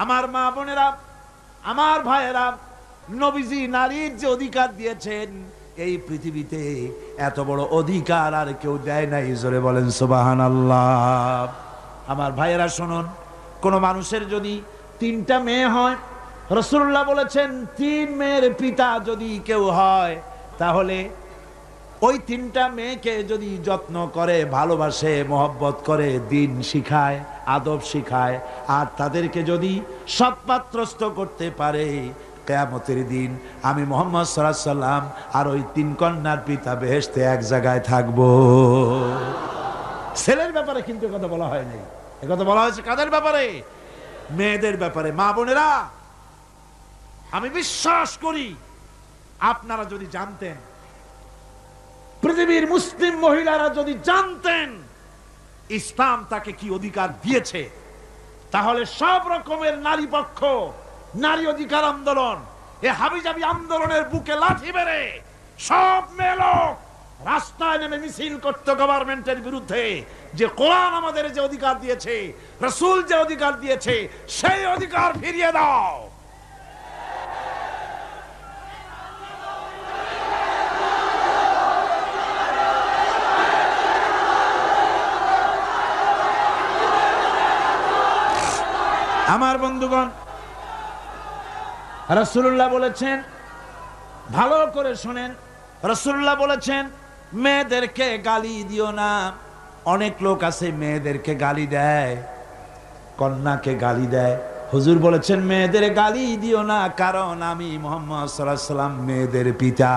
আমার মা বোনেরা, আমার ভাইয়েরা, নবীজি নারীর যে অধিকার দিয়েছেন, এই পৃথিবীতে এত বড় অধিকার আর কেউ দেয় নাই। জোরে বলেন সুবহানাল্লাহ। আমার ভাইয়েরা শুনুন, কোন মানুষের যদি 3টা মেয়ে হয়, রাসূলুল্লাহ বলেছেন 3 মেয়ের পিতা যদি কেউ হয়, তাহলে ওই 3টা মেয়েকে যদি যত্ন করে, ভালোবাসে, মহব্বত করে, দিন শিখায়, আদব শিখায়, আর তাদেরকে যদি সৎপাত্রস্থ করতে পারে, কিয়ামতের দিন আমি মুহাম্মদ সাল্লাল্লাহু আলাইহি সাল্লাম আর ওই 3 কন্যার পিতা বেহেশতে এক জায়গায় থাকবো। ছেলের ব্যাপারে কিন্তু কথা বলা হয় নাই, কথা বলা হয়েছে কাদের ব্যাপারে? মেয়েদের ব্যাপারে। মা বোনেরা, আমি বিশ্বাস করি আপনারা যদি জানতেন, পৃথিবীর মুসলিম মহিলারা যদি জানতেন ইসলাম তাকে কি অধিকার দিয়েছে, তাহলে সব রকমের নারী পক্ষ, নারী অধিকার আন্দোলন, এই হাবিজাবি আন্দোলনের বুকে লাঠি মেরে সব মেয়ে লোক রাস্তায় নেমে মিছিল করতে গভর্নমেন্টের বিরুদ্ধে, যে কোরআন আমাদের যে অধিকার দিয়েছে, রাসূল যে অধিকার দিয়েছে, সেই অধিকার ফিরিয়ে দাও। আমার বন্ধুগণ, রাসূলুল্লাহ বলেছেন, ভালো করে শুনেন, রাসূলুল্লাহ বলেছেন মেয়েদেরকে গালি দিও না। অনেক লোক আছে মেয়েদেরকে গালি দেয়, কন্যাকে গালি দেয়। হুজুর বলেছেন মেয়েদের গালি দিও না, কারণ আমি মুহাম্মদ সাল্লাল্লাহু আলাইহি সাল্লাম মেয়েদের পিতা,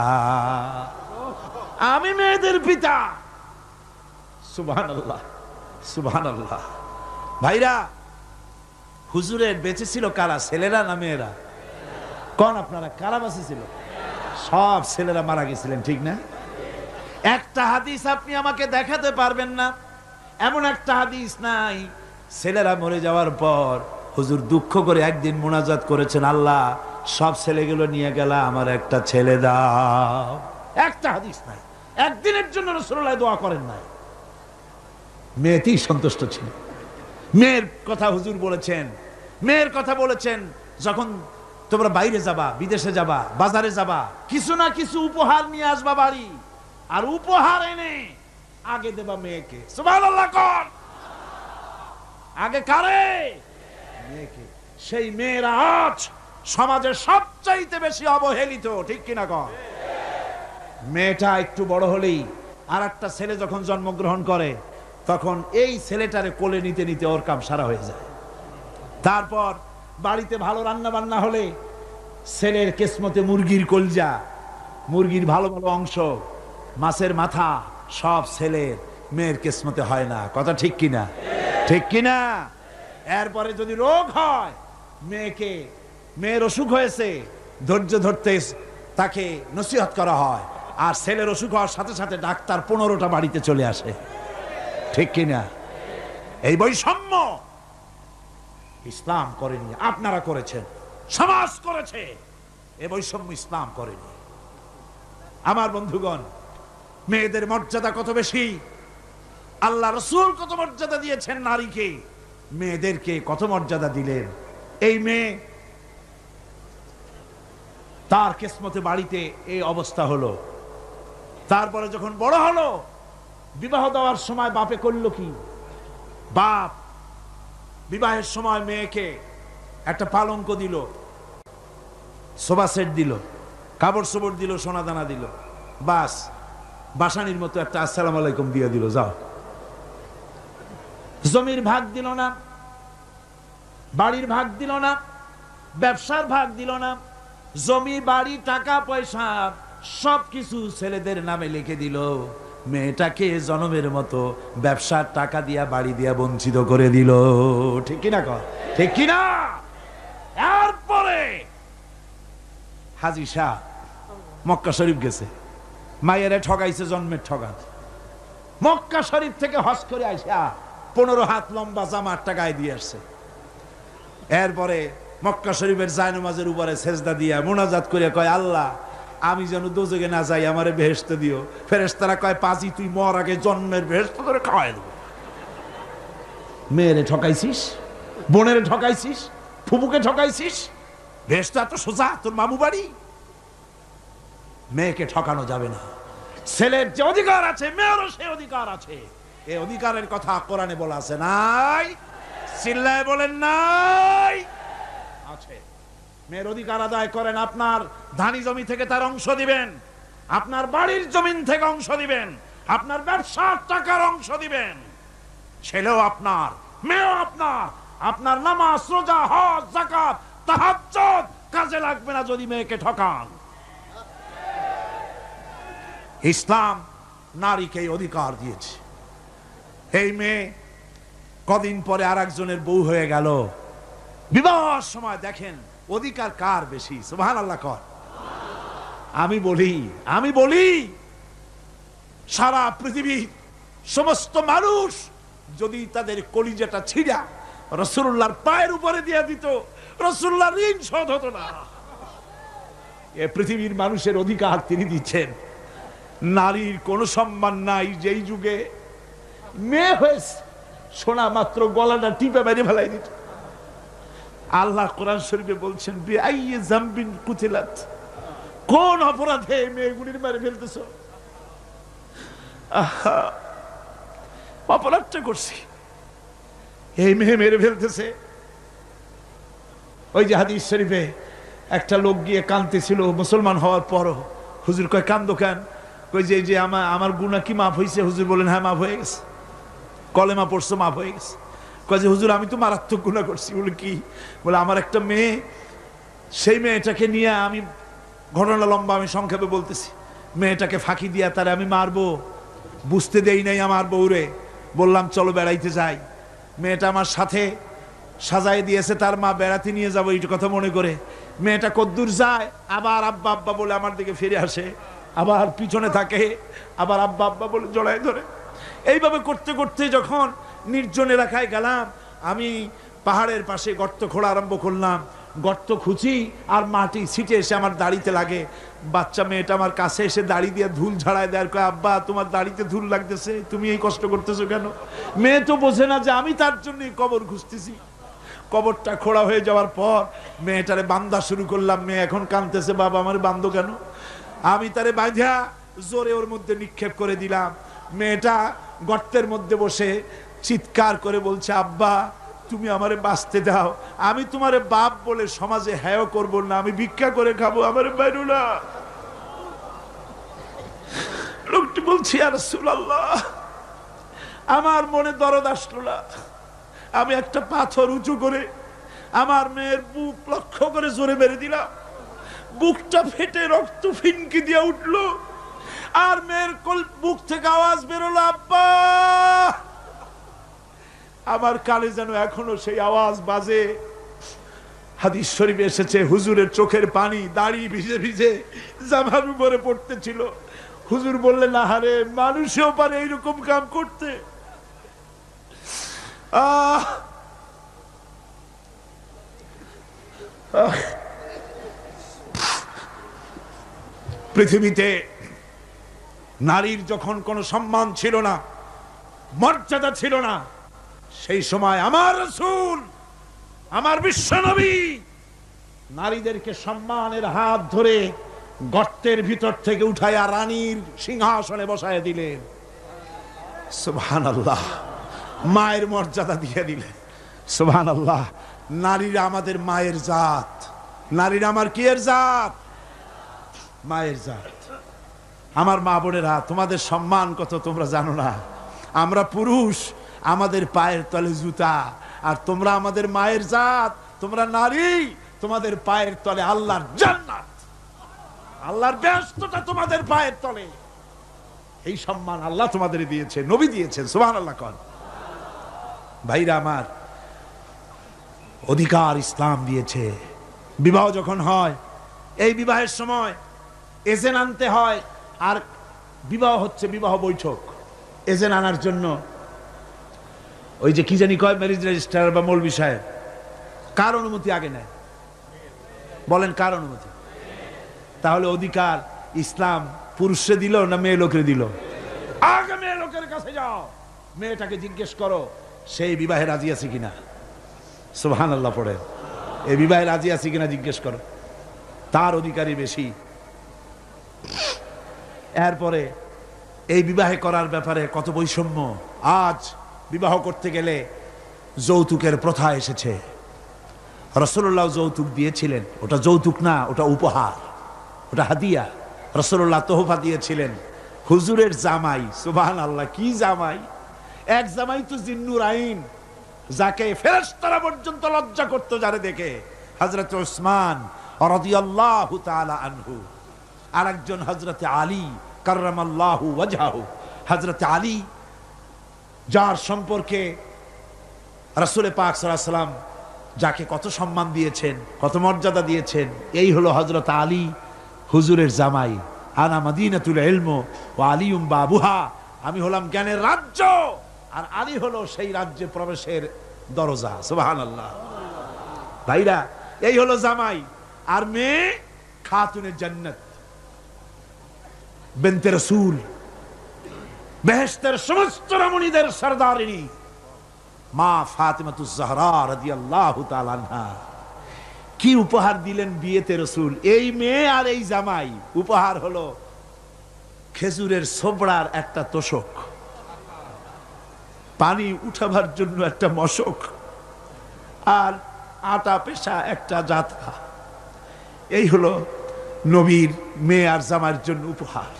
আমি মেয়েদের পিতা। সুবহানাল্লাহ, সুবহানাল্লাহ। ভাইরা, হুজুরের বেঁচে ছিল কারা? ছেলেরা না মেয়েরা? কোন আপনারা কারা বেঁচে ছিল? সব ছেলেরা মারা গেছিলেন, ঠিক না? একটা হাদিস আপনি আমাকে দেখাতে পারবেন না, এমন একটা হাদিস নাই ছেলেরা মরে যাওয়ার পর হুজুর দুঃখ করে একদিন মুনাজাত করেছেন, আল্লাহ সব ছেলেগুলো নিয়ে গেলা, আমার একটা ছেলে দাও। একটা হাদিস নাই, একদিনের জন্য রাসূলুল্লাহ দোয়া করেন নাই। মেয়েতেই সন্তুষ্ট ছিল। মেয়ের কথা হুজুর বলেছেন, মেয়ের কথা বলেছেন, যখন তোমরা বাইরে যাবা, বিদেশে যাবা, বাজারে যাবা, কিছু না কিছু উপহার নিয়ে আসবা বাড়ি, আর উপহার এনে আগে দেবা মেয়েকে। সুবহানাল্লাহ কর। আগে কারে? মেয়েকে। সেই মেয়েরা আজ সমাজের সবচাইতে বেশি অবহেলিত, ঠিক কিনা কর? মেয়েটা একটু বড় হলেই আর একটা ছেলে যখন জন্মগ্রহণ করে, তখন এই ছেলেটারে কোলে নিতে নিতে ওর কাম সারা হয়ে যায়। তারপর বাড়িতে ভালো রান্না বান্না হলে ছেলের কিসমতে মুরগির কলজা, মুরগির ভালো ভালো অংশ, মাছের মাথা, সব ছেলের, মেয়ের কিসমতে হয় না। কথা ঠিক কিনা? ঠিক কিনা? এরপরে যদি রোগ হয়, মেয়ের অসুখ হয়েছে, ধৈর্য ধরতে তাকে নসিহত করা হয়, আর ছেলের অসুখ হওয়ার সাথে সাথে ডাক্তার 15টা বাড়িতে চলে আসে, ঠিক কিনা? এই বৈষম্য ইসলাম করেনি, আপনারা করেছেন, সমাজ করেছে। এই বৈষম্য ইসলাম করেনি। আমার বন্ধুগণ, মেয়েদের মর্যাদা কত বেশি, আল্লাহ রাসূল কত মর্যাদা দিয়েছেন নারীকে, মেয়েদেরকে কত মর্যাদা দিলেন। এই মেয়ে, তার কিসমতে বাড়িতে এই অবস্থা হলো। তারপরে যখন বড় হলো, বিবাহ দেওয়ার সময় বাপে করল কি? বাপ বিবাহের সময় মেয়েকে একটা পালঙ্ক দিল, সোফা সেট দিল, কাপড় চোপড় দিল, সোনা দানা দিল, বাস বাসানির মতো একটা আসসালামু আলাইকুম দিয়ে দিল, যাও। জমির ভাগ দিল না, বাড়ির ভাগ দিল না, ব্যবসার ভাগ দিল না, জমি বাড়ি টাকা পয়সা সবকিছু ছেলেদের নামে লিখে দিল। মেয়েটাকে জনমের মতো ব্যবসার টাকা দিয়া, বাড়ি দিয়া বঞ্চিত করে দিল, ঠিক কিনা কর? ঠিক কিনা? এরপরে হাজী শাহ মক্কা শরীফ গেছে, মায়েরে ঠগাইছে জন্মের ঠগাত। মক্কা শরীফ থেকে হজ করে আইসা 15 হাত লম্বা জামা একটা গায়ে দিয়ে আসছে। এরপরে মক্কা শরীফের জায়নামাজের উপরে সেজদা দিয়া মুনাজাত করে কয়, আল্লাহ আমি যেন দোজখে না যাই, আমারে বেহেশত দিও। ফেরেশতারা কয়, পাজি তুই মর আগে জন্মের বেহেশত করে খাওয়াই দেব। মেয়েরে ঠকাইছিস, বোনেরে ঠকাইছিস, ফুপুকে ঠকাইছিস, ভেস্তা তো সোজা তোর মামু বাড়ি। মেয়েকে ঠকানো যাবে না। ছেলের যে অধিকার আছে মেয়েরও সে অধিকার আছে। এই অধিকারের কথা কোরআনে বলা আছে নাই? চিল্লায় বলেন নাই? আছে। মেয়ের অধিকার আদায় করেন। আপনার ধানি জমি থেকে তার অংশ দিবেন, আপনার বাড়ির জমিন থেকে অংশ দিবেন, আপনার ব্যবসার টাকার অংশ দিবেন। ছেলেও আপনার, মেয়েও আপনার। আপনার নামাজ, রোজা, হজ, যাকাত, তাহাজ্জুদ কাজে লাগবে না যদি মেয়েকে ঠকান। ইসলাম নারীকে এই অধিকার দিয়েছে। এই মেয়ে কদিন পরে আরেকজনের বউ হয়ে গেল। বিবাহের সময় দেখেন অধিকার কার বেশি? সুবহানাল্লাহ কর। আমি বলি সারা পৃথিবীর সমস্ত মানুষ যদি তাদের কলিজাটা ছিঁড়া রাসূলুল্লাহর পায়ের উপরে দিয়ে দিত, রাসূলুল্লাহর ঋণ শোধ হতো না। এ পৃথিবীর মানুষের অধিকার তিনি দিচ্ছেন। নারীর কোনো সম্মান নাই। যেই যুগে মেয়ে হয়েছে শোনা মাত্র গলাটা টিপে মেরে ফেলাই দিত। আল্লাহ কোরআন শরীফে বলছেন, বিআইয়ি যামবিন কুতিলাত, কোন অপরাধে মেয়েগুলির মেরে ফেলতেছ? অপরাধটা করছি, এই মেয়ে মেরে ফেলতেছে। ওই যে হাদিস শরীফে একটা লোক গিয়ে কাঁদতেছিল মুসলমান হওয়ার পরও। হুজুর কয় কান্দো কেন? কই যে আমার গুনাহ কি মাফ হয়েছে? হুজুর বলেন হ্যাঁ মাফ হয়ে গেছে। কলেমা পড়ছো, মাফ হয়ে গেছে। কয় যে হুজুর আমি তো মারাত্মক গুনাহ করছি। বলে কি? বলে আমার একটা মেয়ে, সেই মেয়েটাকে নিয়ে আমি, ঘটনা লম্বা, আমি সংক্ষেপে বলতেছি, মেয়েটাকে ফাঁকি দিয়া তারে আমি মারবো, বুঝতে দেই নাই আমার বউরে। বললাম চলো বেড়াইতে যাই। মেয়েটা আমার সাথে সাজাই দিয়েছে তার মা, বেড়াতে নিয়ে যাবো এই কথা মনে করে। মেয়েটা কদ্দূর যায়, আবার আব্বা আব্বা বলে আমার দিকে ফিরে আসে, আবার পিছনে থাকে, আবার আব্বা আব্বা বলে জড়ায় ধরে। এইভাবে করতে করতে যখন নির্জন এলাকায় গেলাম, আমি পাহাড়ের পাশে গর্ত খোঁড়া আরম্ভ করলাম। গর্ত খুঁজি আর মাটি ছিটে এসে আমার দাড়িতে লাগে। বাচ্চা মেয়েটা আমার কাছে এসে দাড়ি দিয়ে ধুল ঝাড়ায় দেয়। কয় আব্বা তোমার দাড়িতে ধুল লাগতেছে, তুমি এই কষ্ট করতেছো কেন? মেয়ে তো বোঝে না যে আমি তার জন্য কবর খুঁজতেছি। কবরটা খোঁড়া হয়ে যাওয়ার পর মেয়েটারে বান্ধা শুরু করলাম। মেয়ে এখন কাঁদতেছে, বাবা আমার বান্ধো কেন? আমি তারে বাঁধা জোরে ওর মধ্যে নিক্ষেপ করে দিলাম। মেয়েটা গর্তের মধ্যে বসে চিৎকার করে বলছে, আব্বা তুমি আমারে বাঁচতে দাও, আমি তোমারে বাপ বলে সমাজে হেয় করব না, আমি ভিক্ষা করে খাবো, আমারে বাইরো না। লোকটি বলছি, ইয়া রাসূলুল্লাহ, আমার মনে দরদ আসলো না। আমি একটা পাথর উঁচু করে আমার মেয়ের বুক লক্ষ্য করে জোরে মেরে দিলাম। বুকটা ফেটে রক্ত ফিনকি দিয়ে উঠলো, আর মেয়ের বুক থেকে আওয়াজ বেরোলো, আব্বা। আমার কানে যেন এখনো সেই আওয়াজ বাজে। হাদিস শরীফে এসেছে, হুজুরের চোখের পানি দাড়ি ভিজে ভিজে জামার উপরে পড়তেছিল। হুজুর বললেন, আহারে, মানুষেও পারে এইরকম কাম করতে। পৃথিবীতে নারীর যখন কোনো সম্মান ছিল না, মর্যাদা ছিল না, সেই সময় আমার রাসূল, আমার বিশ্বনবী নারীদেরকে সম্মানের হাত ধরে গর্তের ভিতর থেকে উঠাইয়া রানীর সিংহাসনে বসায় দিলেন। সুবহানাল্লাহ, মায়ের মর্যাদা দিয়ে দিলেন। সুবহানাল্লাহ। নারীরা আমাদের মায়ের জাত। নারীরা আমার কি এর জাত? মায়ের জাত। আমার মা বোনেরা, তোমাদের সম্মান কত তোমরা জানো না। আমরা পুরুষ, আমাদের পায়ের তলে জুতা, আর তোমরা আমাদের মায়ের জাত। তোমরা নারী, তোমাদের পায়ের তলে আল্লাহর জান্নাত, আল্লাহর ব্যস্ততা তোমাদের পায়ের তলে। এই সম্মান আল্লাহ তোমাদের দিয়েছে, নবী দিয়েছেন। সুবহানাল্লাহ কর। ভাইরা আমার, অধিকার ইসলাম দিয়েছে। বিবাহ যখন হয়, এই বিবাহের সময় এজেন্ট আনতে হয়। আর বিবাহ হচ্ছে বিবাহ বৈঠক। এজেন্ট আনার জন্য ওই যে কি জানি কয়, ম্যারেজ রেজিস্ট্রার বা মৌলবি সাহেব, কার অনুমতি আগে নেয়? বলেন কার অনুমতি? তাহলে অধিকার ইসলাম পুরুষে দিল না মেয়ে লোকের দিল? আগে মেয়ে লোকের কাছে যাও, মেয়েটাকে জিজ্ঞেস করো সেই বিবাহে রাজি আছে কিনা। সুবহানাল্লাহ পড়ে। এই বিবাহে রাজি আছি কিনা জিজ্ঞেস করো, তার অধিকারী বেশি। এরপরে এই বিবাহে করার ব্যাপারে কত বৈষম্য। আজ বিবাহ করতে গেলে যৌতুকের প্রথা এসেছে। রাসূলুল্লাহ যৌতুক দিয়েছিলেন, ওটা যৌতুক না, ওটা উপহার, ওটা হাদিয়া। রাসূলুল্লাহ তোহফা দিয়েছিলেন হুজুরের জামাই। সুবহানাল্লাহ, কি জামাই! এক জামাই তো জিন্নুর আইন, যাকে ফেরেশতারা পর্যন্ত লজ্জা করতো যারে দেখে, হযরত উসমান রাদিয়াল্লাহু তাআলা আনহু। আরেকজন হযরত আলী কাররামাল্লাহু ওয়াজহাহু। হযরত আলী, যার সম্পর্কে রাসূল পাক সাল্লাল্লাহু আলাইহি ওয়াসাল্লাম যাকে কত সম্মান দিয়েছেন, কত মর্যাদা দিয়েছেন, এই হলো হযরত আলী হুজুরের জামাই। আনা মাদিনাতুল ইলম ওয়া আলিয়ুম বাবুহা, আমি হলাম জ্ঞানের রাজ্য, আর আলী হলো সেই রাজ্যে প্রবেশের দরজা। সুবহানাল্লাহ। ভাইরা, এই হলো জামাই। আর মেয়ে খাতুনে জান্নাত, বিনতে রাসূল, বেহেশতের সমস্ত রমণীদের সরদারিনী মা ফাতিমাতুজ জাহরা রাদিয়াল্লাহু তাআলা আনহা। কি উপহার দিলেন বিয়েতে রাসূল! এই মেয়ে আর এই জামাই। উপহার হলো খেজুরের ছোবড়ার একটা তোশক, পানি উঠাবার জন্য একটা মশক, আর আটা পেশা একটা জাতা। এই হলো নবীর মেয়ে আর জামাইয়ের জন্য উপহার।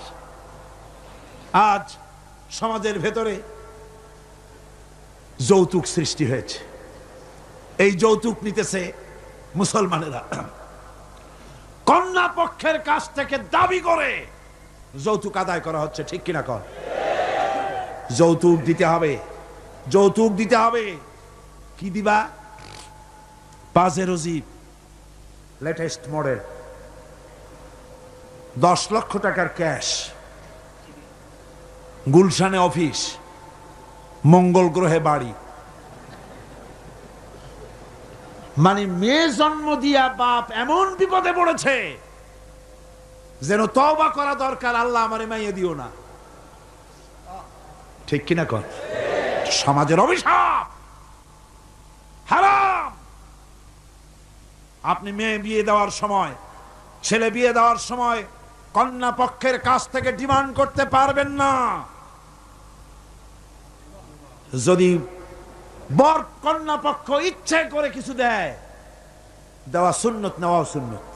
আজ সমাজের ভেতরে যৌতুক সৃষ্টি হয়েছে। এই যৌতুক নিতেছে মুসলমানেরা। কন্যা পক্ষের কাছ থেকে দাবি করে যৌতুক আদায় করা হচ্ছে, ঠিক কিনা কর? যৌতুক দিতে হবে, যৌতুক দিতে হবে। কি দিবা? পাজেরো জিপ, লেটেস্ট মডেল, 10 লক্ষ টাকার ক্যাশ, গুলশানে অফিস, মঙ্গল গ্রহে বাড়ি। মানে মেয়ে জন্ম দিয়া বাপ এমন বিপদে পড়েছে যেন তওবা করা দরকার, আল্লাহ আমারে মাইয়া দিও না। ঠিক কিনা কর? সমাজের অভিশাপ, হারাম। আপনি মেয়ে বিয়ে দেওয়ার সময়, ছেলে বিয়ে দেওয়ার সময় কন্যা পক্ষের কাছ থেকে ডিমান্ড করতে পারবেন না। যদি বর কন্যা পক্ষ ইচ্ছে করে কিছু দেয়, দেওয়া সুন্নত, নেওয়া সুন্নত,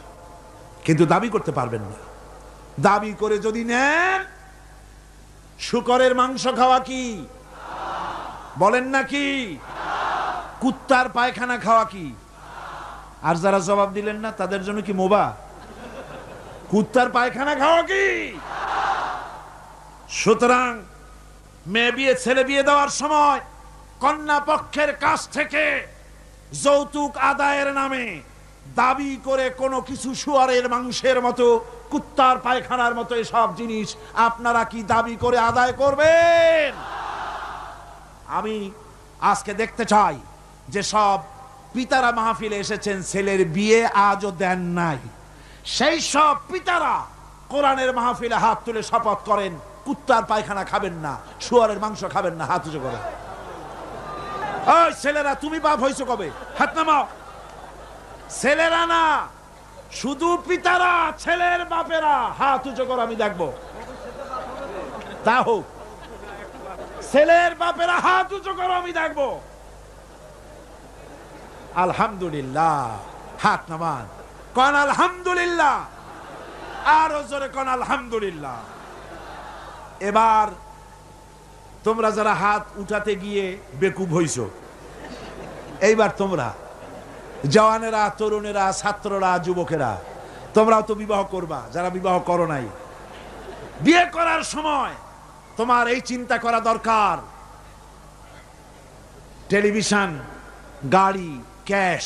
কিন্তু দাবি করতে পারবেন না। দাবি করে যদি নেন, শুকরের মাংস খাওয়া কি? বলেন না কি? কুত্তার পায়খানা খাওয়া কি? আর যারা জবাব দিলেন না তাদের জন্য কি মোবা? কুত্তার পায়খানা খাওয়া কি? সুতরাং মেয়ে বিয়ে, ছেলে বিয়ে দেওয়ার সময় কন্যা পক্ষের কাছ থেকে যৌতুক আদায়ের নামে দাবি করে কোনো কিছু শুয়ারের মাংসের মতো, কুত্তার পায়খানার মতো এসব জিনিস আপনারা কি দাবি করে আদায় করবেন? আমি আজকে দেখতে চাই যে সব পিতারা মাহফিলে এসেছেন, ছেলের বিয়ে আজও দেন নাই, সেই সব পিতারা কোরআনের মাহফিলে হাত তুলে শপথ করেন কুত্তার পায়খানা খাবেন না, শুয়ারের মাংস খাবেন না। হাত উঁচু করেন। ওই ছেলেরা, তুমি বাপ হইছো কবে? হাত নামাও। ছেলেরা না, শুধু পিতারা, ছেলের বাপেরা হাত উঁচু করো, আমি দেখবো। তা হোক, ছেলের বাপেরা হাত উঁচু করো, আমি দেখবো। আলহামদুলিল্লাহ, হাত নামান, কন আলহামদুলিল্লাহ, আরো জোরে কন আলহামদুলিল্লাহ। এবার তোমরা যারা হাত উঠাতে গিয়ে বেকুব হইছো, এইবার তোমরা জওয়ানেরা, তরুণেরা, ছাত্ররা, যুবকেরা, তোমরাও তো বিবাহ করবা, যারা বিবাহ করো নাই। বিয়ে করার সময় তোমার এই চিন্তা করা দরকার, টেলিভিশন, গাড়ি, ক্যাশ,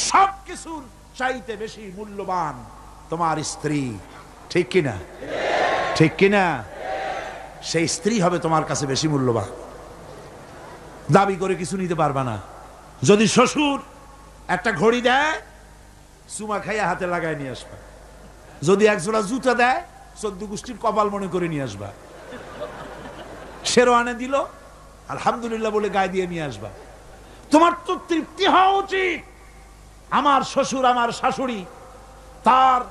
সবকিছুর চাইতে বেশি মূল্যবান তোমার স্ত্রী। ঠিক কিনা? ঠিক কিনা? সেই স্ত্রী হবে তোমার কাছে বেশি মূল্যবান। দাবি করে কিছু নিতে পারবা না। যদি শ্বশুর একটা ঘড়ি দেয়, চুমা খাইয়া হাতে লাগায় নিয়ে আসবা। যদি এক জোড়া জুতা দেয়, 14 গোষ্ঠীর কপাল মনে করে নিয়ে আসবা। শেরওয়ানে দিল, আলহামদুলিল্লাহ বলে গায়ে দিয়ে নিয়ে আসবা। তোমার তো তৃপ্তি হওয়া উচিত। আমার শ্বশুর আমার শাশুড়ি তার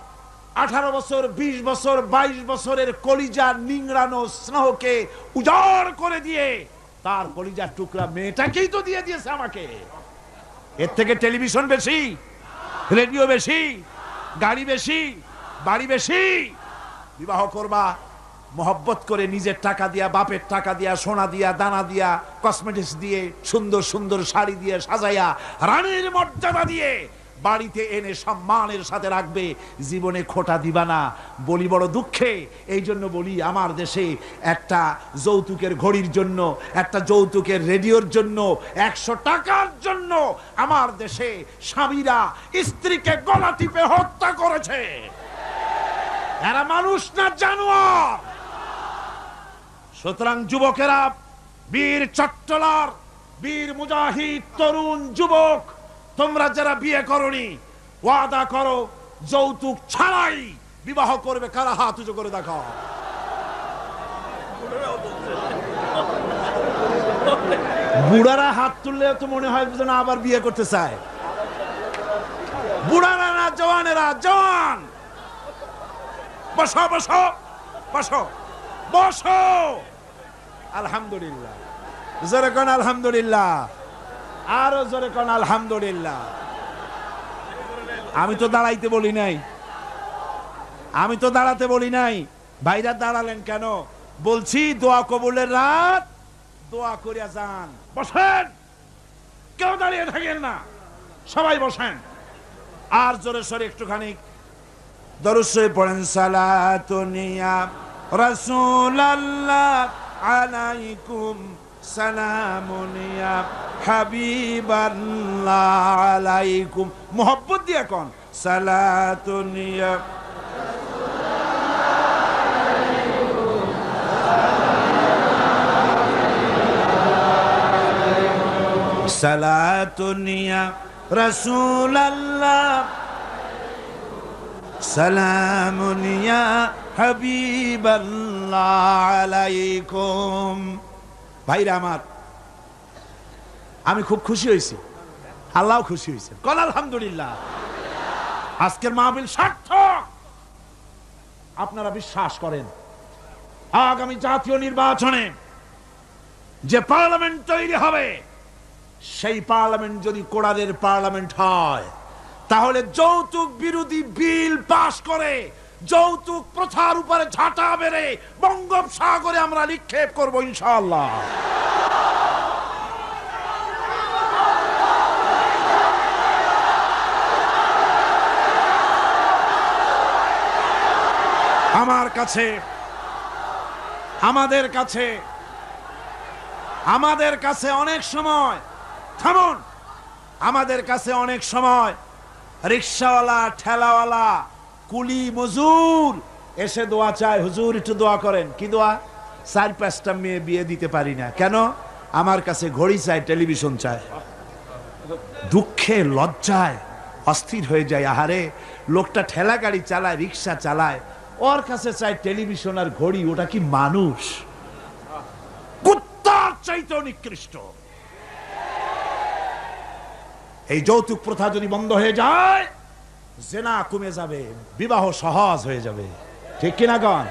18 বছর 20 বছর 22 বছরের কলিজার নিংড়ানো স্নেহকে উজাড় করে দিয়ে তার কলিজার টুকরা মেয়েটাকেই তো দিয়ে দিয়েছে আমাকে। এর থেকে টেলিভিশন বেশি, রেডিও বেশি, গাড়ি বেশি, বাড়ি বেশি? বিবাহ করবা মহব্বত করে, নিজের টাকা দিয়া, বাপের টাকা দিয়া, সোনা দিয়া, দানা দিয়া, কসমেটিক্স দিয়ে, সুন্দর সুন্দর শাড়ি দিয়ে সাজাইয়া, রানীর মর্যাদা দিয়ে বাড়িতে এনে সম্মানের সাথে রাখবে। জীবনে খোটা দিবা না। বলি বড় দুঃখে, এই জন্য বলি আমার দেশে একটা যৌতুকের ঘড়ির জন্য, একটা যৌতুকের রেডিওর জন্য, 100 টাকার জন্য আমার দেশে স্বামীরা স্ত্রীকে গলা টিপে হত্যা করেছে। এরা মানুষ না জানোয়ার। সুতরাং যুবকেরা, বীর চট্টলার, বীর মুজাহিদ, তরুণ যুবক, তোমরা যারা বিয়ে করনি, ওয়াদা করো যৌতুক ছাড়াই বিবাহ করবে। কারা হাত উঁচু করে দেখাও। বুড়ারা হাত তুললে তো মনে হয় যেন আবার বিয়ে করতে চায়। বুড়ারা না, জওয়ানেরা। জওয়ান বসো বসো বসো বসো। আলহামদুলিল্লাহ। জোরে কোন আলহামদুলিল্লাহ। আরো জোরে কোন আলহামদুলিল্লাহ। আমি তো দাঁড়াইতে বলি নাই, আমি তো দাঁড়াতে বলি নাই। ভাইরা দাঁড়ালেন কেন? বলছি দোয়া কবুলের রাত, দোয়া করিয়া যান। বসেন, কেউ দাঁড়িয়ে থাকেন না, সবাই বসেন। আর জোরে সরে একটুখানি দরুদ শরীফ পড়েন। সালাতুন ইয়া রাসূলুল্লাহ আলাইকুম, সালামুন ইয়া হাবিবাল্লাহ আলাইকুম। মোহব্বত দিয়ে কোন সালাতুন ইয়া সালাতুন ইয়া রাসূলুল্লাহ, সালামুন ইয়া হাবিবাল্লাহ আলাইকুম। ভাইরা আমার, আমি খুব খুশি হয়েছি, আল্লাহ খুশি হয়েছে। কল আলহামদুলিল্লাহ। আজকের মাহফিল সার্থক। আপনারা বিশ্বাস করেন আগামী জাতীয় নির্বাচনে যে পার্লামেন্ট তৈরি হবে, সেই পার্লামেন্ট যদি কোরআনের পার্লামেন্ট হয়, তাহলে যৌতুক বিরোধী বিল পাশ করে যৌতুক প্রথার উপরে ঝাঁটা বেড়ে বঙ্গোপসাগরে আমরা নিক্ষেপ করব ইনশাআল্লাহ। আমার কাছে, আমাদের কাছে অনেক সময়, থামুন, আমাদের কাছে অনেক সময় রিকশাওয়ালা, ঠেলাওয়ালা, কুলি, মজুর এসে দোয়া চায়, হুজুর একটু দোয়া করেন। কি দোয়া? 4-5টা মেয়ে বিয়ে দিতে পারি না। কেন? আমার কাছে ঘড়ি চায়, টেলিভিশন চায়। দুঃখে লজ্জায় অস্থির হয়ে যায়। আহারে, লোকটা ঠেলা গাড়ি চালায়, রিকশা চালায়, ওর কাছে চায় টেলিভিশন আর ঘড়ি। ওটা কি মানুষ? কুত্তার চাইতে নিকৃষ্ট। এই যৌতুক প্রথা যদি বন্ধ হয়ে যায়, জেনা কমে যাবে, বিবাহ সহজ হয়ে যাবে। ঠিক কিনা গণ?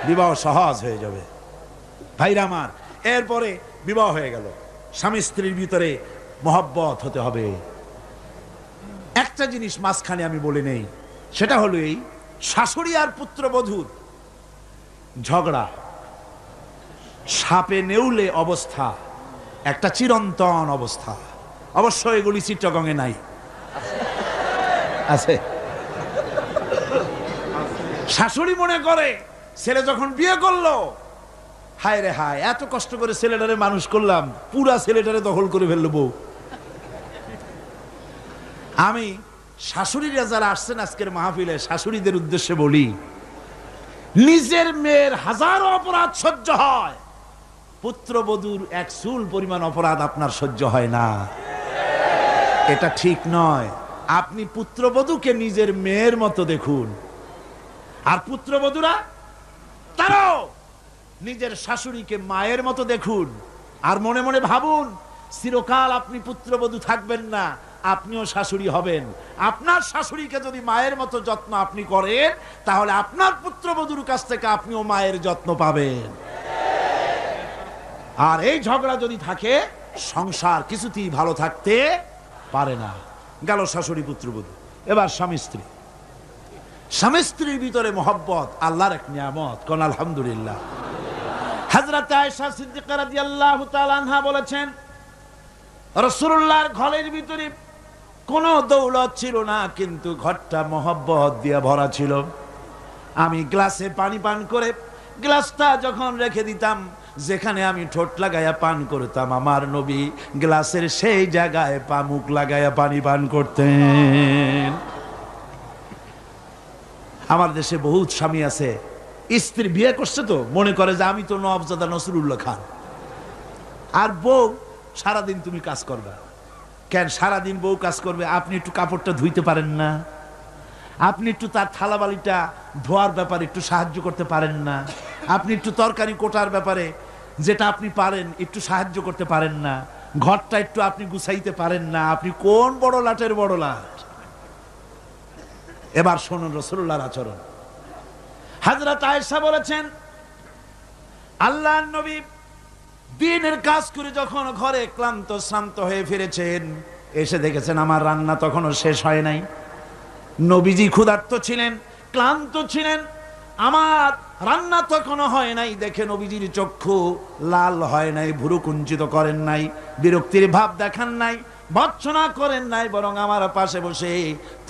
বিবাহ সহজ হয়ে যাবে। ভাইরা আমার, এরপরে বিবাহ হয়ে গেল, স্বামী স্ত্রীর ভিতরে মহব্বত হতে হবে। একটা জিনিস মাঝখানে আমি বলে নেই, সেটা হলো এই শাশুড়ি আর পুত্রবধূর ঝগড়া, সাপে নেউলে অবস্থা, একটা চিরন্তন অবস্থা। অবশ্য এগুলি চিত্তগঙ্গে নাই, আছে। শাশুড়ি মনে করে ছেলে যখন বিয়ে করলো, হায় রে হায়, এত কষ্ট করে ছেলেটারে মানুষ করলাম, পুরা ছেলেটারে দখল করে ফেললো বউ। আমি শাশুড়িরা যারা আসছেন আজকের মাহফিলে, শাশুড়িদের উদ্দেশ্যে বলি, নিজের মেয়ের হাজারো অপরাধ সহ্য হয়, পুত্রবধূর এক চুল পরিমাণ অপরাধ আপনার সহ্য হয় না। এটা ঠিক নয়। আপনি পুত্রবধূকে নিজের মেয়ের মতো দেখুন, আর পুত্রবধূরা তারাও নিজের শাশুড়িকে মায়ের মতো দেখুন। আর মনে মনে ভাবুন, চিরকাল আপনি পুত্রবধূ থাকবেন না, আপনিও শাশুড়ি হবেন। আপনার শাশুড়িকে যদি মায়ের মতো যত্ন আপনি করেন, তাহলে আপনার পুত্রবধূর কাছ থেকে আপনিও মায়ের যত্ন পাবেন। আর এই ঝগড়া যদি থাকে, সংসার কিছুতেই ভালো থাকতে পারে না। গেল শাশুড়ি পুত্রবধূ। এবার স্বামী স্ত্রী। স্বামী স্ত্রীর ভিতরে মহব্বত আল্লাহর এক নিয়ামত, কোন আলহামদুলিল্লাহ। হযরত আয়েশা সিদ্দিকা রাদিয়াল্লাহু তাআলা আনহা বলেছেন, রাসূলুল্লাহর ঘরের ভিতরে কোনো দৌলত ছিল না, কিন্তু ঘরটা মহব্বত দিয়ে ভরা ছিল। আমি গ্লাসে পানি পান করে গ্লাসটা যখন রেখে দিতাম, যেখানে আমি ঠোঁট লাগাইয়া পান করতাম, আমার নবী গ্লাসের সেই জায়গায় পা মুখ লাগাইয়া পানি পান করতেন। আমার দেশে বহুত স্বামী আছে, স্ত্রী বিয়ে করছে তো মনে করে যে আমি তো নওয়াবজাদা নসরুল্লাহ খান, আর বউ সারাদিন তুমি কাজ করবে। কেন সারাদিন বউ কাজ করবে? আপনি একটু কাপড়টা ধুইতে পারেন না? আপনি একটু তার থালাবালিটা ধোয়ার ব্যাপারে একটু সাহায্য করতে পারেন না? আপনি একটু তরকারি কোটার ব্যাপারে যেটা আপনি পারেন একটু সাহায্য করতে পারেন না? ঘরটা একটু আপনি গুছাইতে পারেন না? আপনি কোন বড় লাটের বড় লাট? এবার শুনুন রাসূলুল্লাহর আচরণ। হযরত আয়েশা বলেছেন, আল্লাহর নবী দিনের কাজ করে যখন ঘরে ক্লান্ত শ্রান্ত হয়ে ফিরেছেন, এসে দেখেছেন আমার রান্না তখনও শেষ হয় নাই। নবীজি ক্ষুধার্ত ছিলেন, ক্লান্ত ছিলেন, আমার রান্না তখনও হয় নাই দেখে নবীজির চক্ষু লাল হয় নাই, ভুরু কুঞ্চিত করেন নাই, বিরক্তির ভাব দেখান নাই, ভর্ৎসনা করেন নাই, বরং আমার পাশে বসে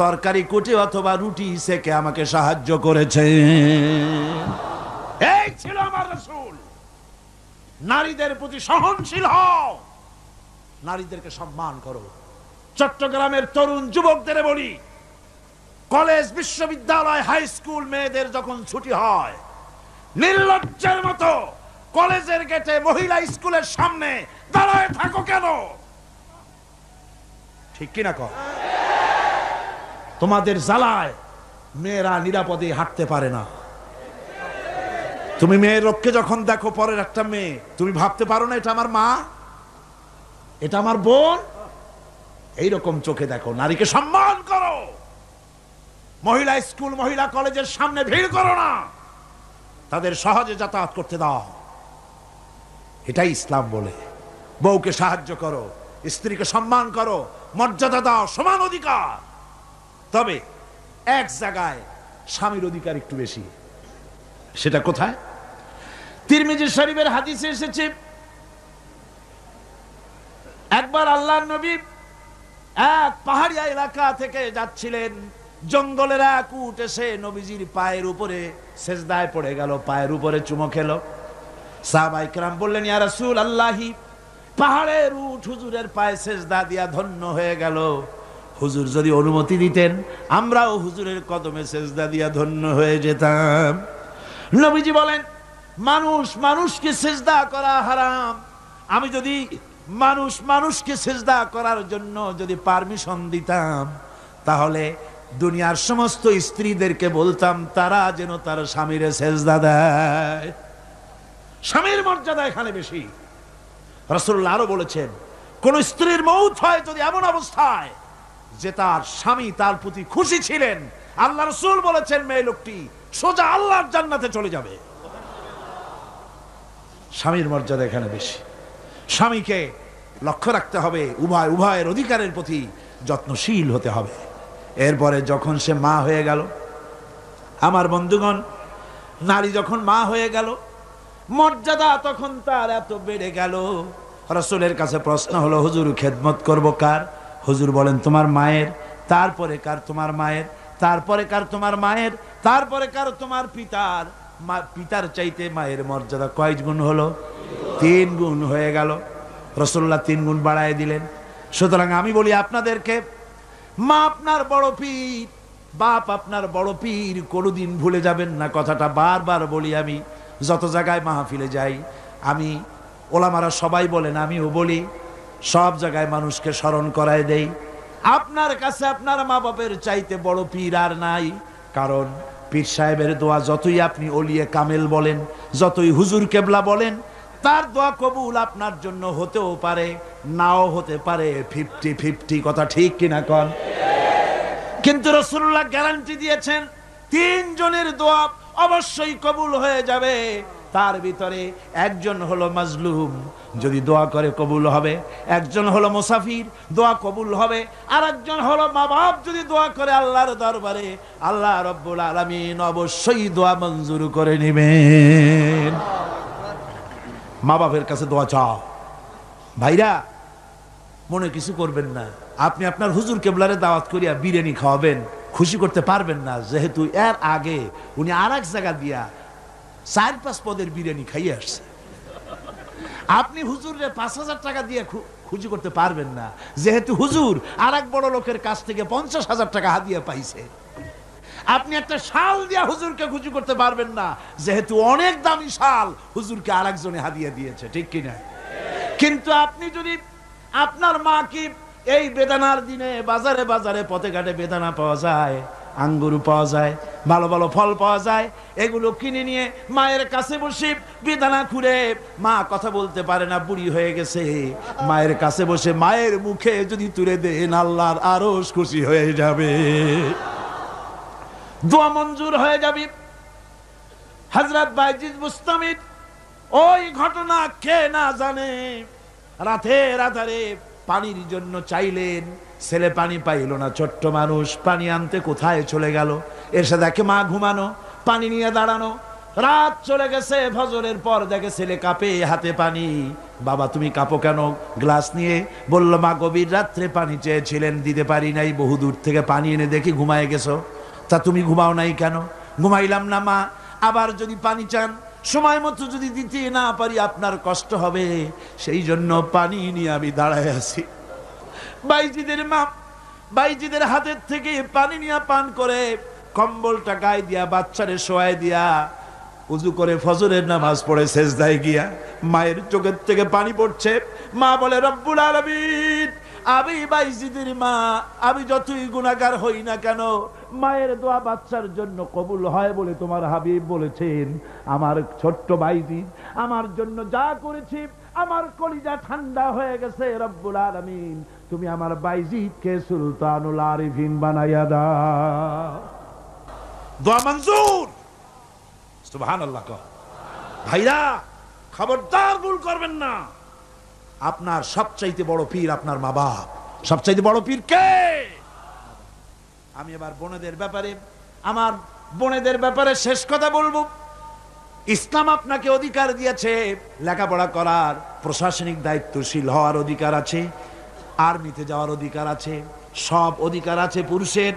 তরকারি কুটে অথবা রুটি সেকে আমাকে সাহায্য করেছে। এই ছিল আমার রাসূল। নারীদের প্রতি সহনশীল হও, নারীদেরকে সম্মান করো। চট্টগ্রামের তরুণ যুবকদের বলি, কলেজ বিশ্ববিদ্যালয় হাই স্কুল মেয়েদের যখন ছুটি হয়, নির্লজ্জের মতো কলেজের গেটে মহিলা স্কুলের সামনে দাঁড়ায় থাকো কেন? ঠিক কিনা কর? তোমাদের জ্বালায় মেয়েরা নিরাপদে হাঁটতে পারে না। তুমি মেয়ের লোককে যখন দেখো, পরের একটা মেয়ে, তুমি ভাবতে পারো না এটা আমার মা, এটা আমার বোন? এইরকম চোখে দেখো। নারীকে সম্মান করো। মহিলা স্কুল মহিলা কলেজের সামনে ভিড় করো না, তাদের সহজে যাতায়াত করতে দাও। এটাই ইসলাম বলে। বউকে সাহায্য করো, স্ত্রীকে সম্মান করো, মর্যাদা দাও, সমান অধিকার। তবে এক জায়গায় স্বামীর অধিকার একটু বেশি। সেটা কোথায়? তিরমিজি শরীফের হাদিসে এসেছে, একবার আল্লাহর নবী এক পাহাড়িয়া এলাকা থেকে যাচ্ছিলেন, জঙ্গলের এক উট এসে নবীজির পায়ের উপরে সেজদায় পড়ে গেল, পায়ের উপরে চুমো খেলো। সাহাবায়ে কেরাম বললেন, ইয়া রাসূলুল্লাহি, পাহাড়ের উট হুজুরের পায়ে সেজদা দিয়া ধন্য হয়ে গেল। হুজুর যদি অনুমতি দিতেন, আমরাও হুজুরের কদমে সেজদা দিয়া ধন্য হয়ে যেতাম। নবীজি বলেন, মানুষ মানুষকে সেজদা করা হারাম। আমি যদি মানুষকে সেজদা করার জন্য যদি পারমিশন দিতাম, তাহলে দুনিয়ার সমস্ত স্ত্রীদেরকে বলতাম তারা যেন তার স্বামীর সেজদা দেয়। স্বামীর মর্যাদা এখানে বেশি। রাসূলুল্লাহ আরো বলেছেন, কোন স্ত্রীর মউত হয় যদি এমন অবস্থায় যে তার স্বামী তার প্রতি খুশি ছিলেন, আল্লাহ রাসূল বলেছেন মেয়ে লোকটি সোজা আল্লাহর জান্নাতে চলে যাবে। স্বামীর মর্যাদা এখানে বেশি। স্বামীকে লক্ষ্য রাখতে হবে, উভয়ের অধিকারের প্রতি যত্নশীল হতে হবে। এরপরে যখন সে মা হয়ে গেল, আমার বন্ধুগণ, নারী যখন মা হয়ে গেল, মর্যাদা তখন তার এত বেড়ে গেল। রাসূলের কাছে প্রশ্ন হলো, হুজুর খেদমত করব কার? হুজুর বলেন, তোমার মায়ের, তারপরে কার? তোমার মায়ের, তারপরে কার? তোমার মায়ের, তারপরে কার? তোমার পিতার। পিতার চাইতে মায়ের মর্যাদা কয় গুণ হলো? 3 গুণ হয়ে গেল। রাসূলুল্লাহ 3 গুণ বাড়ায় দিলেন। সুতরাং আমি বলি আপনাদেরকে, মা আপনার বড় পীর, বাপ আপনার বড় পীর, কোনোদিন ভুলে যাবেন না। কথাটা বারবার বলি আমি, যত জায়গায় মাহফিলে যাই। আমি, ওলামারা সবাই বলেন, আমিও বলি, সব জায়গায় মানুষকে স্মরণ করায় দেই, আপনার কাছে আপনার মা বাপের চাইতে বড় পীর আর নাই। কারণ পীর সাহেবের দোয়া যতই আপনি ওলিয়ে কামেল বলেন, যতই হুজুর কেবলা বলেন, তার দোয়া কবুল আপনার জন্য হতেও পারে, নাও হতে পারে, 50-50 কথা ঠিক কিনা কন? কিন্তু রাসূলুল্লাহ গ্যারান্টি দিয়েছেন 3 জনের দোয়া অবশ্যই কবুল হয়ে যাবে। তার ভিতরে একজন হলো মাজলুম, যদি দোয়া করে কবুল হবে। একজন হলো মুসাফির, দোয়া কবুল হবে। আর একজন হলো মা বাপ, যদি দোয়া করে আল্লাহর দরবারে আল্লাহ রাব্বুল আলামিন অবশ্যই দোয়া মঞ্জুর করে নেবেন। মা বাপের কাছে দোয়া চাও। ভাইরা মনে কিছু করবেন না, আপনি আপনার হুজুর কেবলারে দাওয়াত করিয়া বিরিয়ানি খাওয়াবেন, খুশি করতে পারবেন না, যেহেতু এর আগে উনি আর এক জায়গা দিয়া 4-5 পদের বিরিয়ানি খাইয়ে আসছে। আপনি হুজুরে 5,000 টাকা দিয়ে খুশি করতে পারবেন না, যেহেতু হুজুর আর এক বড় লোকের কাছ থেকে 50,000 টাকা হাদিয়া পাইছে। আপনি একটা শাল দিয়া হুজুরকে খুশি করতে পারবেন না, যেহেতু অনেক দামি শাল হুজুরকে আর একজনে হাদিয়া দিয়েছে, ঠিক কিনা? কিন্তু আপনি যদি আপনার মা কি এই বেদানার দিনে বাজারে বাজারে পথে ঘাটে বেদানা পাওয়া যায়, আঙ্গুর পাওয়া যায়, ভালো ভালো ফল পাওয়া যায়, এগুলো কিনে নিয়ে মায়ের কাছে বসে বেদানা খুঁড়ে, মা কথা বলতে পারে না, বুড়ি হয়ে গেছে, মায়ের কাছে বসে মায়ের মুখে যদি তুলে দেন, আল্লাহর আরশ খুশি হয়ে যাবে, দোয়া মঞ্জুর হয়ে যাবে। হযরত বাইজিদ বুস্তামির ওই ঘটনা কে না জানে। রাতের আধারে পানির জন্য চাইলেন, ছেলে পানি পাইল না, ছোট্ট মানুষ, পানি আনতে কোথায় চলে গেল, এসে দেখে মা ঘুমানো, পানি নিয়ে দাঁড়ানো। রাত চলে গেছে, ফজরের পর দেখে ছেলে কাঁপে, হাতে পানি। বাবা তুমি কাঁপো কেন? গ্লাস নিয়ে বলল, মা গভীর রাত্রে পানি চেয়েছিলেন, দিতে পারি নাই, বহু দূর থেকে পানি এনে দেখি ঘুমায় গেছো। তা তুমি ঘুমাও নাই কেন? ঘুমাইলাম না মা, আবার যদি পানি চান সময় মতো যদি দিতে না পারি আপনার কষ্ট হবে, সেই জন্য পানি নিয়ে আমি দাঁড়ায় আছি। বাইজিদের মা বাইজিদের হাতের থেকে পানি নিয়ে পান করে, কম্বলটা গায়ে দিয়া বাচ্চারে শোয়াই দিয়া উজু করে ফজরের নামাজ পড়ে সেজদায় গিয়া মায়ের চোখের থেকে পানি পড়ছে। মা বলে, রব্বুল আলামিন, আমি বাইজিদের মা, আমি যতই গুনাহগার হই না কেন, মায়ের দোয়া বাচ্চার জন্য কবুল হয় বলে তোমার হাবিব বলেছেন। আমার ছোট্ট বাইজিদ আমার জন্য যা করেছি, আমার কলিজা ঠান্ডা হয়ে গেছে। রব্বুল আলামিন, তুমি আমার বাইজিদকে সুলতানুল আরিফিন বানাইয়া দাও। দোয়া মঞ্জুর, সুবহানাল্লাহ। ভাইরা খবরদার ভুল করবেন না। আপনার সবচাইতে বড় পীর আপনার মা বাপ। সবচাইতে বড় পীর কে? আমি এবার আমার বোনেদের ব্যাপারে শেষ কথা বলবো। ইসলাম আপনাকে অধিকার দিয়েছে লেখাপড়া করার, প্রশাসনিক দায়িত্বশীল হওয়ার অধিকার আছে, আর্মিতে যাওয়ার অধিকার আছে, সব অধিকার আছে পুরুষের।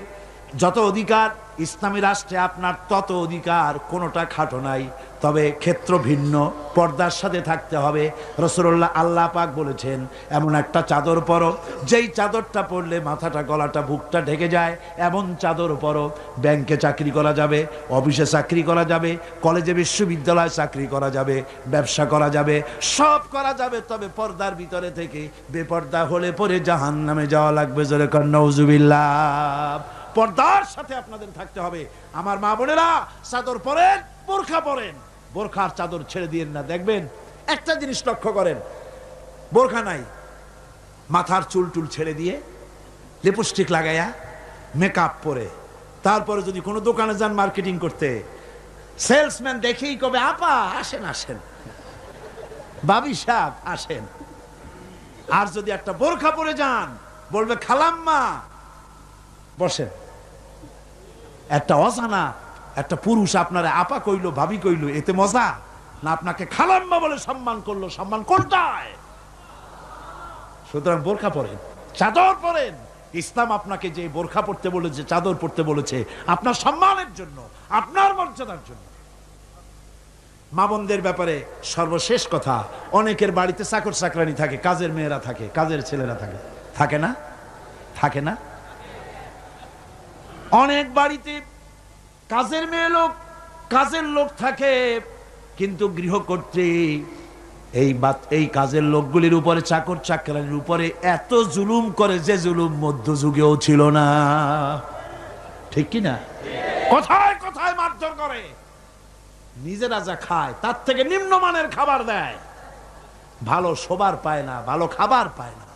যত অধিকার ইসলামী রাষ্ট্রে আপনার তত অধিকার, কোনোটা খাটো নাই। তবে ক্ষেত্র ভিন্ন, পর্দার সাথে থাকতে হবে। রাসূলুল্লাহ আল্লাহ পাক বলেছেন, এমন একটা চাদর পরো যেই চাদরটা পরলে মাথাটা, গলাটা, বুকটা ঢেকে যায়, এমন চাদর পরো। ব্যাংকে চাকরি করা যাবে, অফিসে চাকরি করা যাবে, কলেজে বিশ্ববিদ্যালয়ে চাকরি করা যাবে, ব্যবসা করা যাবে, সব করা যাবে, তবে পর্দার ভিতরে থেকে। বেপর্দা হলে পরে জাহান্নামে যাওয়া লাগবে। জোরে কর নাউজুবিল্লাহ। পর্দার সাথে আপনাদের থাকতে হবে। আমার মা বোনেরা চাদর পরেন, বোরখা পরেন, বোরখার চাদর ছেড়ে দিয়েন না। দেখবেন একটা জিনিস লক্ষ্য করেন, বোরখা নাই, মাথার চুল টুল ছেড়ে দিয়ে লিপস্টিক লাগাইয়া মেকআপ পরে, তারপরে যদি কোনো দোকানে যান মার্কেটিং করতে, সেলসম্যান দেখেই কবে, আপা আসেন আসেন, বাবি সাহেব আসেন। আর যদি একটা বোরখা পরে যান, বলবে খালাম্মা বসেন। একটা অজানা একটা পুরুষ আপনারা আপা কইলো, ভাবি কইলো, এতে মজা না আপনাকে খালাম্মা বলে সম্মান করলো? সম্মান কোনটায়? সুতরাং বোরখা পরেন, চাদর পরেন। ইসলাম আপনাকে যে বোরখা পড়তে বলেছে, চাদর পড়তে বলেছে, আপনার সম্মানের জন্য, আপনার মর্যাদার জন্য। মা বোনদের ব্যাপারে সর্বশেষ কথা, অনেকের বাড়িতে চাকর চাকরানি থাকে, কাজের মেয়েরা থাকে, কাজের ছেলেরা থাকে, থাকে না? থাকে না? অনেক বাড়িতে কাজের মেয়ে লোক, কাজের লোক থাকে, কিন্তু গৃহকর্ত্রী এই কাজের লোকগুলির উপরে, চাকর চাকরানির উপরে এত জুলুম করে যে জুলুম মধ্যযুগেও ছিল না। ঠিক কি না? কথায় কথায় মারধর করে, নিজেরা যা খায় তার থেকে নিম্নমানের খাবার দেয়। ভালো শোবার পায় না, ভালো খাবার পায় না,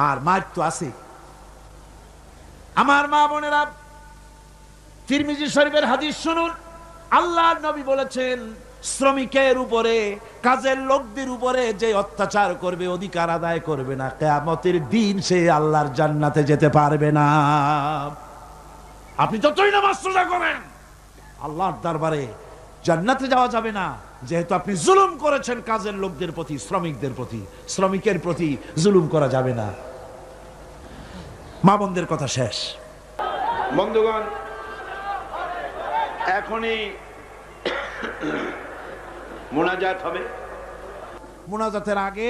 আর মার তো আছে। আমার মা বোনেরা, তিরমিজি শরীফের হাদিস শুনুন। আল্লাহর নবী বলেছেন, শ্রমিকের উপরে, কাজের লোকদের উপরে যে অত্যাচার করবে, অধিকার আদায় করবে না, কিয়ামতের দিন সে আল্লাহর জান্নাতে যেতে পারবে না। আপনি যতই নামাজ রোজা করেন, আল্লাহর দরবারে জান্নাতে যাওয়া যাবে না, যেহেতু আপনি জুলুম করেছেন কাজের লোকদের প্রতি, শ্রমিকদের প্রতি। শ্রমিকের প্রতি জুলুম করা যাবে না। মা বোনদের কথা শেষ। বন্ধুগণ, এখনই মুনাজাত হবে। মুনাজাতের আগে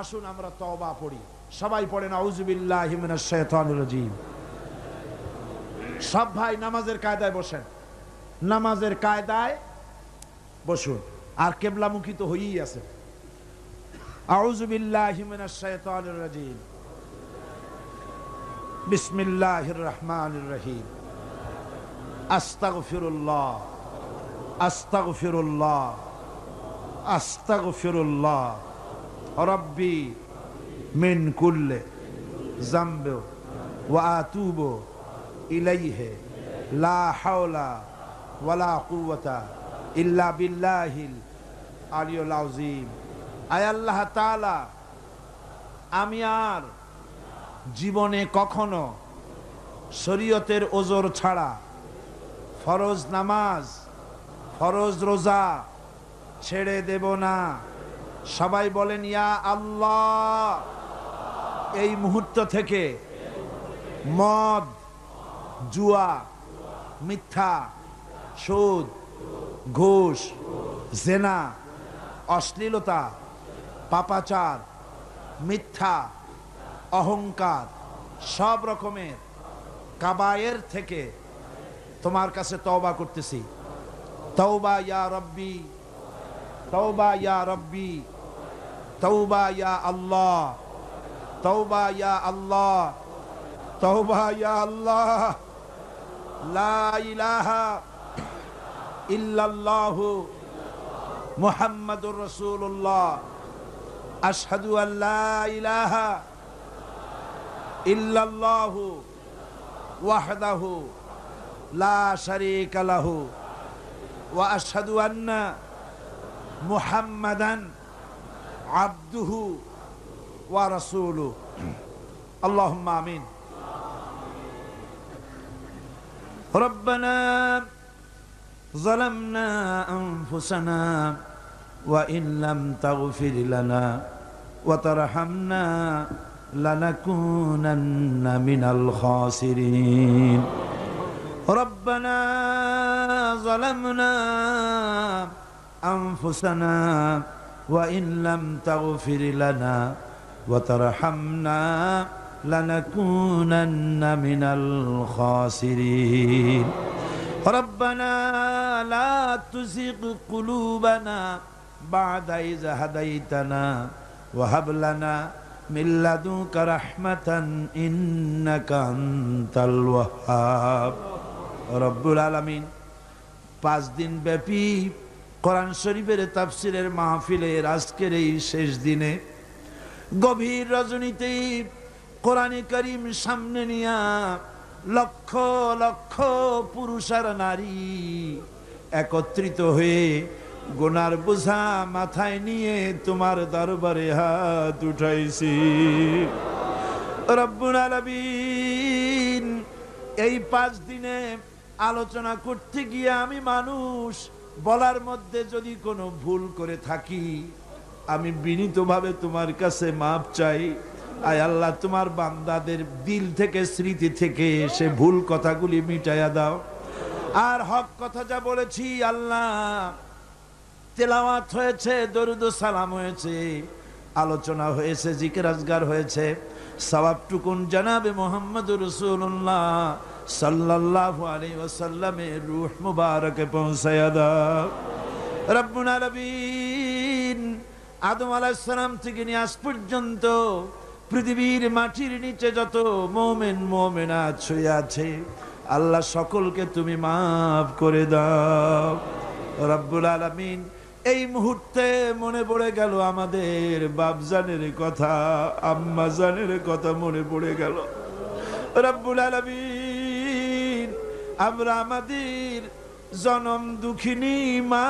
আসুন আমরা তওবা পড়ি। সবাই পড়েন আউযু বিল্লাহি মিনাশ শাইতানির রাজীম। সব ভাই নামাজের কায়দায় বসেন, নামাজের কায়দায় বসুন, আর কিবলামুখী তো হয়েই আছে। আউযু বিল্লাহি মিনাশ শাইতানির রাজীম। বিসমিল্লাহির রহমানির রহিম। আস্তাগফিরুল্লাহ, আস্তাগফিরুল্লাহ, আস্তাগফিরুল্লাহ রব্বি মিন কুল্লি যামবি ওয়া আতুবু ইলাইহি লা হাওলা ওয়ালা কুওয়াতা ইল্লা বিল্লাহিল আলিয়্যিল আযীম। আয় আল্লাহ তাআলা, আমি আর জীবনে কখনো শরীয়তের ওজর ছাড়া ফরজ নামাজ, ফরজ রোজা ছেড়ে দেব না। সবাই বলেন ইয়া আল্লাহ। এই মুহূর্ত থেকে মদ, জুয়া, মিথ্যা, সুদ, ঘুষ, জেনা, অশ্লীলতা, পাপাচার, মিথ্যা, অহংকার, সব রকমের কাবায়ের থেকে তোমার কাছে তওবা করতেছি। তওবা ইয়া রব্বি, তওবা ইয়া রব্বি, তওবা ইয়া আল্লাহ, তওবা ইয়া আল্লাহ, তওবা ইয়া আল্লাহ। লা ইলাহা ইল্লাল্লাহু মুহাম্মাদুর রাসূলুল্লাহ। আশহাদু আল্লা ইলাহা ইল্লাল্লাহু ওয়াহদাহু লা শারীকা লাহু ওয়া আশহাদু আন্না মুহাম্মাদান আবদুহু ওয়া রাসূলুহু। আল্লাহুম্মা আমিন। রব্বানা যালামনা আনফুসানা ওয়া ইন লাম তাগফির লানা ওয়া তারহামনা লানাকুনান্না মিনাল খাসিরিন। রব্বানা যালামনা আনফুসানা ওয়া ইন লাম তাগফির লানা ওয়া তারহামনা লানাকুনান্না মিনাল খাসিরিন। রব্বানা লা তুযিগ কুলুবানা বা'দা ইয হাদাইতানা ওয়া হাব লানা মিন লাদুনকা রাহমাতান ইন্নাকা আনতাল ওয়াহ্হাব। রব্বুল আলামিন 5 দিন ব্যাপী কোরআন শরীফের তাফসীরের মাহফিলের আজকের এই শেষ দিনে, গভীর রজনীতে কোরআনে কারীম সামনে নিয়া লক্ষ লক্ষ পুরুষ আর নারী একত্রিত হয়ে গুনার বোঝা মাথায় নিয়ে তোমার দরবারে হাত উঠাইছি। রব্বুল আলামিন, এই 5 দিনে আলোচনা করতে গিয়ে আমি মানুষ, বলার মধ্যে যদি কোনো ভুল করে থাকি, আমি বিনীতভাবে তোমার কাছে মাপ চাই। আয় আল্লাহ, তোমার বান্দাদের দিল থেকে, স্মৃতি থেকে সে ভুল কথাগুলি মিটাইয়া দাও। আর হক কথা যা বলেছি আল্লাহ, তেলাওয়াত হয়েছে, দরুদ ও সালাম হয়েছে, আলোচনা হয়েছে, জিকির আজগার হয়েছে, সওয়াবটুকুন জনাবে মুহাম্মদুর রাসূলুল্লাহ সাল্লাল্লাহু আলাইহি ওয়াসাল্লামের রূহ মুবারকে পৌঁছায়া দাও। রব্বুল আলামিন, আদম আলাইহিস সালাম থেকে নিয়ে আজ পর্যন্ত পৃথিবীর মাটির নিচে যত মুমিন মুমিনাত শুয়ে আছে, আল্লাহ সকলকে তুমি মাফ করে দাও। রব্বুল আলামিন, এই মুহূর্তে মনে পড়ে গেল আমাদের বাপজানের কথা, আম্মা জানের কথা মনে পড়ে গেল। রব্বুল আলামিন, আমরা আমাদের জনম দুঃখিনী মা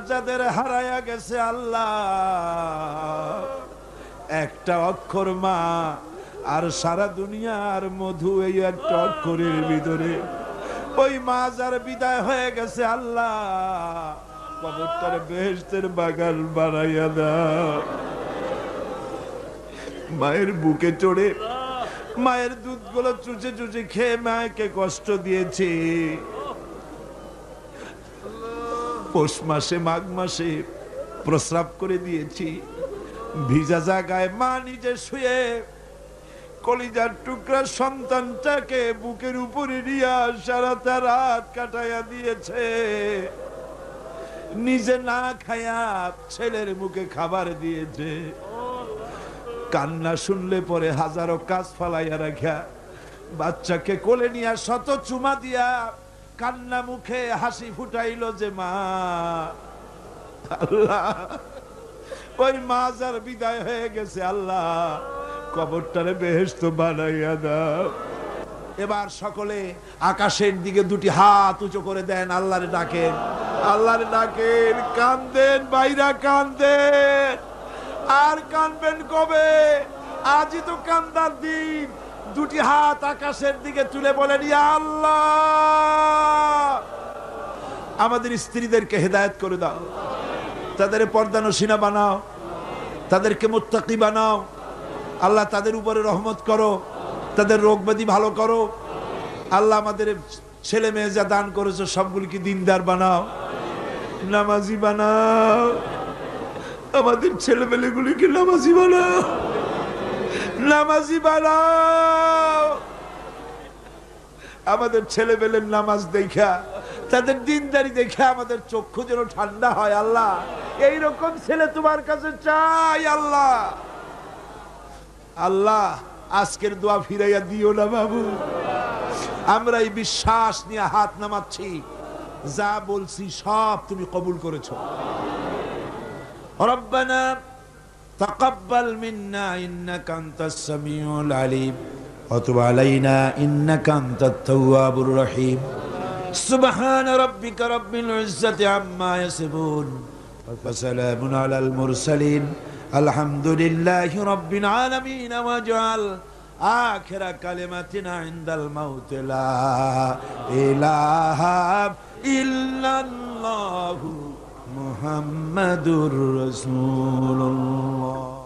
যাদের হারায়া গেছে আল্লাহ, একটা অক্ষর মা আর সারা দুনিয়ার মধু এই একটা অক্ষরের ভিতরে, ওই মা যার বিদায় হয়ে গেছে আল্লাহ, কবরটার বেহেশতের বাগান বানাইয়া দাও। মায়ের বুকে চড়ে মায়ের দুধগুলো চুচে চুচে খেয়ে মাকে কষ্ট দিয়েছি। পৌষ মাসে মাঘ মাসে প্রস্রাব করে দিয়েছি, ভিজা জায়গায় মা নিজে শুয়ে কলিজার টুকরা সন্তানটাকে বুকের উপরে নিয়ে সারাটা রাত কাটাইয়া দিয়েছে। নিজে না খায়া ছেলের মুখে খাবার দিয়েছে। কান্না শুনলে পরে হাজারো কাজ ফালাইয়া রাখা বাচ্চাকে কোলে নিয়ে শত চুমা দিয়া কান্না মুখে হাসি ফুটাইল যে মা। আল্লাহ, ওই মা যার বিদায় হয়ে গেছে আল্লাহ, কবরটারে বেহেশত বানাইয়া দাও। এবার সকলে আকাশের দিকে দুটি হাত উঁচু করে দেন, আল্লাহরে ডাকেন, আল্লাহরে ডাকেন, কান্দেন বাইরা কান্দেন। আর কানবেন কবে? আজই তো কান্দার দিন। দুটি হাত আকাশের দিকে তুলে বলেন, ইয়া আল্লাহ, আমাদের স্ত্রীদেরকে হেদায়েত করে দাও, তাদের পর্দানশীনা বানাও, তাদেরকে মুত্তাকি বানাও। আল্লাহ, তাদের উপরে রহমত করো, তাদের রোগ ব্যাধি ভালো করো। আল্লাহ, আমাদের ছেলে মেয়ে যা দান করেছো সবগুলিকে দিনদার বানাও, নামাজি বানাও। আমাদের ছেলেমেয়েগুলিকে নামাজি বানাও, নামাজি বানাও। আমাদের ছেলেমেয়ের নামাজ দেখা, তাদের দিনদারি দেখে আমাদের চক্ষু যেন ঠান্ডা হয়। আল্লাহ, এইরকম ছেলে তোমার কাছে চাই। আল্লাহ, আল্লাহ, আজকের দোয়া ফিরাইয়া দিও না বাবু। আমরা এই বিশ্বাস নিয়ে হাত নামাচ্ছি, যা বলছি সব তুমি কবুল করেছো। রব্বানা তাকাব্বাল মিন্না ইন্নাকা আনতাস সামিউল আলিম ওয়া তুব আলাইনা ইন্নাকা আনতাত তাওয়াবুর রহিম। সুবহান রাব্বিকা রাব্বিল ইজ্জাতি আম্মা ইয়াসিফুন ওয়া সালামুন আলাল মুরসালিন আলহামদুলিল্লাহি রাব্বিল আলামিন। ওয়াজআল আখিরা কালিমাতিনা ইনদাল মাউত লা ইলাহা ইল্লাল্লাহু মুহাম্মাদুর রাসূলুল্লাহ।